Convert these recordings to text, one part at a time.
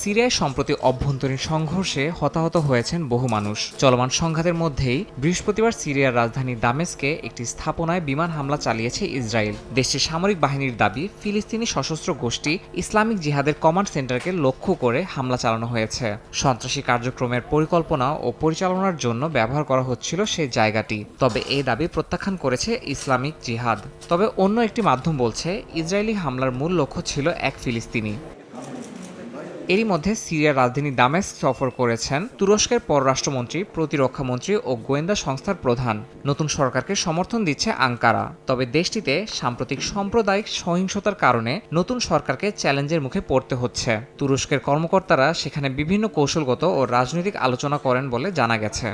সিরিয়ায় সম্প্রতি অভ্যন্তরীণ সংঘর্ষে হতাহত হয়েছেন বহু মানুষ। চলমান সংঘাতের মধ্যেই বৃহস্পতিবার সিরিয়ার রাজধানী দামেস্কে একটি স্থাপনায় বিমান হামলা চালিয়েছে ইসরায়েল। দেশটির সামরিক বাহিনীর দাবি, ফিলিস্তিনি সশস্ত্র গোষ্ঠী ইসলামিক জিহাদের কমান্ড সেন্টারকে লক্ষ্য করে হামলা চালানো হয়েছে। সন্ত্রাসী কার্যক্রমের পরিকল্পনা ও পরিচালনার জন্য ব্যবহার করা হচ্ছিল সেই জায়গাটি। তবে এই দাবি প্রত্যাখ্যান করেছে ইসলামিক জিহাদ। তবে অন্য একটি মাধ্যম বলছে, ইসরায়েলি হামলার মূল লক্ষ্য ছিল এক ফিলিস্তিনি। এরই মধ্যে সিরিয়ার রাজধানী দামেস্ক সফর করেছেন তুরস্কের পররাষ্ট্রমন্ত্রী, প্রতিরক্ষামন্ত্রী ও গোয়েন্দা সংস্থার প্রধান। নতুন সরকারকে সমর্থন দিচ্ছে আঙ্কারা। তবে দেশটিতে সাম্প্রতিক সাম্প্রদায়িক সহিংসতার কারণে নতুন সরকারকে চ্যালেঞ্জের মুখে পড়তে হচ্ছে। তুরস্কের কর্মকর্তারা সেখানে বিভিন্ন কৌশলগত ও রাজনৈতিক আলোচনা করেন বলে জানা গেছে।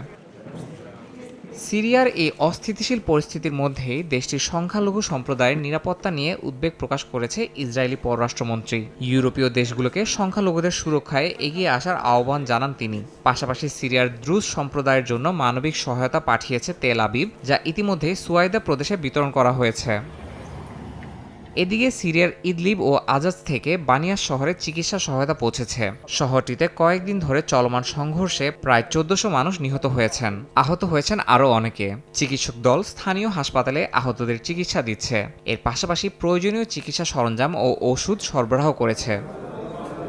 সিরিয়ার এই অস্থিতিশীল পরিস্থিতির মধ্যেই দেশটির সংখ্যালঘু সম্প্রদায়ের নিরাপত্তা নিয়ে উদ্বেগ প্রকাশ করেছে ইসরায়েলি পররাষ্ট্রমন্ত্রী। ইউরোপীয় দেশগুলোকে সংখ্যালঘুদের সুরক্ষায় এগিয়ে আসার আহ্বান জানান তিনি। পাশাপাশি সিরিয়ার দ্রুজ সম্প্রদায়ের জন্য মানবিক সহায়তা পাঠিয়েছে তেল আবিব, যা ইতিমধ্যেই সুয়াইদা প্রদেশে বিতরণ করা হয়েছে। এদিকে সিরিয়ার ইদলিব ও আজাজ থেকে বানিয়াস শহরে চিকিৎসা সহায়তা পৌঁছেছে। শহরটিতে কয়েকদিন ধরে চলমান সংঘর্ষে প্রায় ১৪০০ মানুষ নিহত হয়েছেন। আহত হয়েছেন আরও অনেকে। চিকিৎসক দল স্থানীয় হাসপাতালে আহতদের চিকিৎসা দিচ্ছে। এর পাশাপাশি প্রয়োজনীয় চিকিৎসা সরঞ্জাম ও ওষুধ সরবরাহ করেছে।